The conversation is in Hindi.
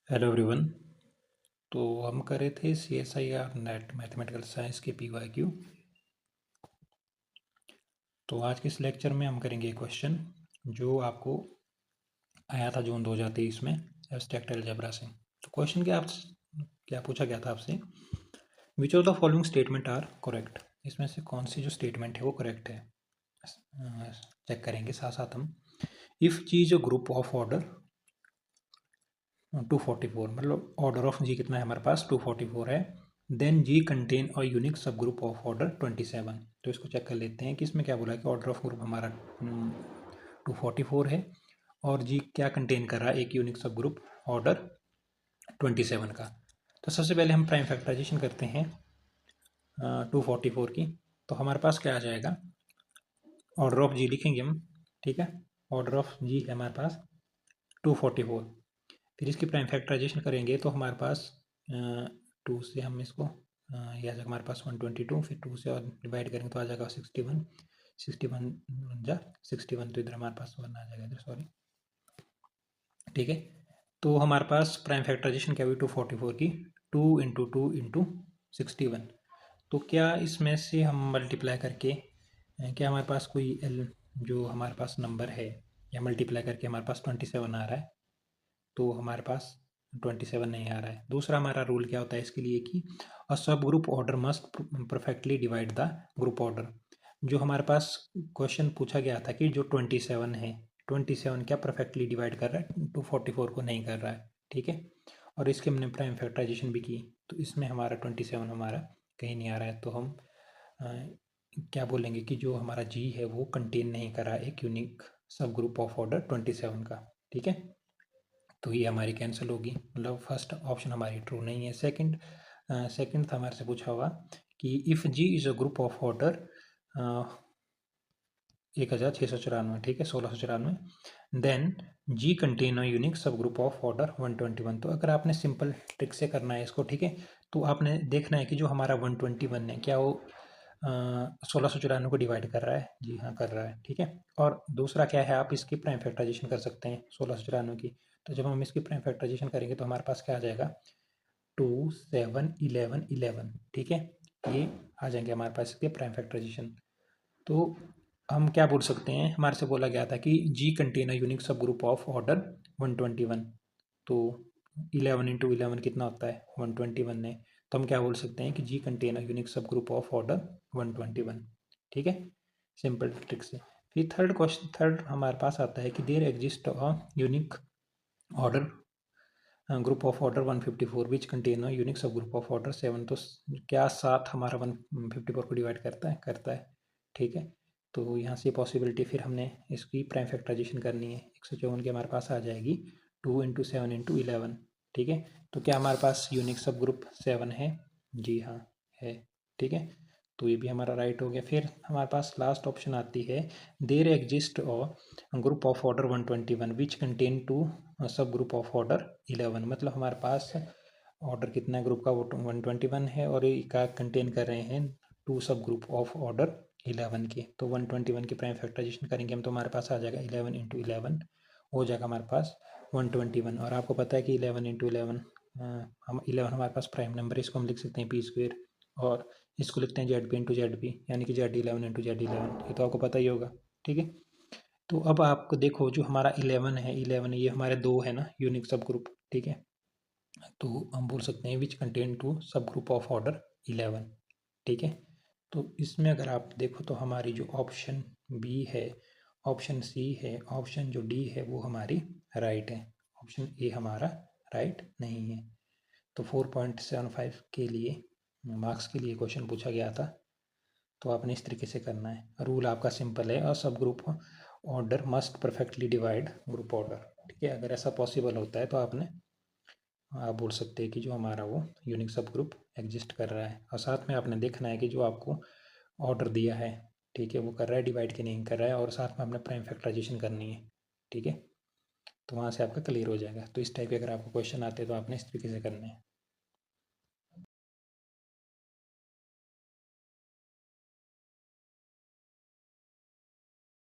Hello everyone. तो हम कर रहे थे CSIR नेट मैथमेटिकल साइंस के PYQ। तो आज के इस लेक्चर में हम करेंगे क्वेश्चन जो आपको आया था जून 2023 में एब्स्ट्रैक्ट अलजेब्रा से। तो क्वेश्चन क्या पूछा गया था आपसे, which of the following statement are correct. इसमें से कौन सी जो स्टेटमेंट है वो करेक्ट है चेक करेंगे साथ साथ हम। If G is a group of order 244, मतलब ऑर्डर ऑफ जी कितना है हमारे पास 244 है, then G contain a unique sub group of order 27। तो इसको चेक कर लेते हैं कि इसमें क्या बोला है कि ऑर्डर ऑफ ग्रुप हमारा 244 है और जी क्या कंटेन कर रहा है, एक यूनिक सब ग्रुप ऑर्डर 27 का। तो सबसे पहले हम प्राइम फैक्टराइजेशन करते हैं 244 की। तो हमारे पास क्या आ जाएगा, ऑर्डर ऑफ जी लिखेंगे हम, ठीक है। ऑर्डर ऑफ जी है हमारे पास 244, फिर इसकी प्राइम फैक्टराइजेशन करेंगे तो हमारे पास 2 से हम इसको यह आ जाएगा हमारे पास 122, फिर 2 से और डिवाइड करेंगे तो आ जाएगा 61, 61 तो इधर हमारे पास 1 आ जाएगा इधर, सॉरी, ठीक है। तो हमारे पास प्राइम फैक्टराइजेशन क्या हुई 244 की, 2 इंटू 2 इंटू 61। तो क्या इसमें से हम मल्टीप्लाई करके क्या हमारे पास कोई जो हमारे पास नंबर है या मल्टीप्लाई करके हमारे पास 27 आ रहा है, तो हमारे पास 27 नहीं आ रहा है। दूसरा हमारा रूल क्या होता है इसके लिए कि अ सब group order must perfectly divide the group order. जो हमारे पास क्वेश्चन पूछा गया था कि जो 27 है, 27 क्या परफेक्टली डिवाइड कर रहा है 244 को, नहीं कर रहा है, ठीक है। और इसके हमने प्राइम फैक्टराइजेशन भी की तो इसमें हमारा 27 हमारा कहीं नहीं आ रहा है। तो हम क्या बोलेंगे कि जो हमारा जी है वो कंटेन नहीं कर रहा है एक unique sub group of order 27 का, ठीक है। तो ये हमारी कैंसिल होगी, मतलब फर्स्ट ऑप्शन हमारी ट्रू नहीं है। सेकंड था हमारे से पूछा हुआ कि if G is a group of order 1694, ठीक है, 1694, then G contain a unique sub group of order 121। तो अगर आपने सिंपल ट्रिक से करना है इसको, ठीक है, तो आपने देखना है कि जो हमारा 121 है क्या वो 1694 को डिवाइड कर रहा है, जी हाँ कर रहा है, ठीक है। और दूसरा क्या है, आप इसकी प्राइम फैक्टराइजेशन कर सकते हैं 1694 की। तो जब हम इसकी प्राइम फैक्टराइजेशन करेंगे तो हमारे पास क्या आ जाएगा 2 7 11 11, ठीक है। ये आ जाएंगे हमारे पास इसके प्राइम फैक्टराइजेशन। तो हम क्या बोल सकते हैं, हमारे से बोला गया था कि जी contain a unique sub group of order 121। तो 11 इंटू 11 कितना होता है 121 है। तो हम क्या बोल सकते हैं कि जी contain a unique sub group of order 121, ठीक है, सिंपल ट्रिक से। फिर थर्ड हमारे पास आता है कि there exist a unique order group of order 154 which contain a unique sub group of order 7। तो क्या 7 हमारा 154 को डिवाइड करता है, ठीक है। तो यहाँ से पॉसिबिलिटी फिर हमने इसकी प्राइम फैक्टराइजेशन करनी है, 154 की हमारे पास आ जाएगी 2 इंटू 7 इंटू 11, ठीक है। तो क्या हमारे पास यूनिक सब ग्रुप 7 है, जी हाँ है, ठीक है। तो ये भी हमारा राइट हो गया। फिर हमारे पास लास्ट ऑप्शन आती है there exist group of order 121 which contain two सब ग्रुप ऑफ ऑर्डर 11। मतलब हमारे पास ऑर्डर कितना है ग्रुप का, वो 121 है और ये का कंटेन कर रहे हैं 2 सब ग्रुप ऑफ ऑर्डर 11 के। तो 121 की प्राइम फैक्टराइजेशन करेंगे हम तो हमारे पास आ जाएगा 11 इंटू 11 हो जाएगा हमारे पास 121। और आपको पता है कि 11 इंटू 11 हम 11 हमारे पास प्राइम नंबर है, इसको हम लिख सकते हैं पी स्क्वेयर, और इसको लिखते हैं Z P into Z P, यानी कि जेड 11 इंटू जेड 11, ये तो आपको पता ही होगा, ठीक है। तो अब आपको देखो जो हमारा 11 है, 11 ये हमारे दो है ना यूनिक सब ग्रुप, ठीक है। तो हम बोल सकते हैं विच कंटेन टू सब ग्रुप ऑफ ऑर्डर 11, ठीक है। तो इसमें अगर आप देखो तो हमारी जो ऑप्शन बी है, ऑप्शन सी है, ऑप्शन जो डी है वो हमारी राइट है, ऑप्शन ए हमारा राइट नहीं है। तो 4.75 के लिए मार्क्स के लिए क्वेश्चन पूछा गया था। तो आपने इस तरीके से करना है, रूल आपका सिंपल है, और सब group order must perfectly divide group order, ठीक है। अगर ऐसा पॉसिबल होता है तो आप बोल सकते हैं कि जो हमारा वो यूनिक सब ग्रुप एग्जिस्ट कर रहा है। और साथ में आपने देखना है कि जो आपको ऑर्डर दिया है, ठीक है, वो कर रहा है डिवाइड कि नहीं कर रहा है, और साथ में आपने प्राइम फैक्टराइजेशन करनी है, ठीक है। तो वहाँ से आपका क्लियर हो जाएगा। तो इस टाइप के अगर आपको क्वेश्चन आते हैं तो आपने इस तरीके से करना है।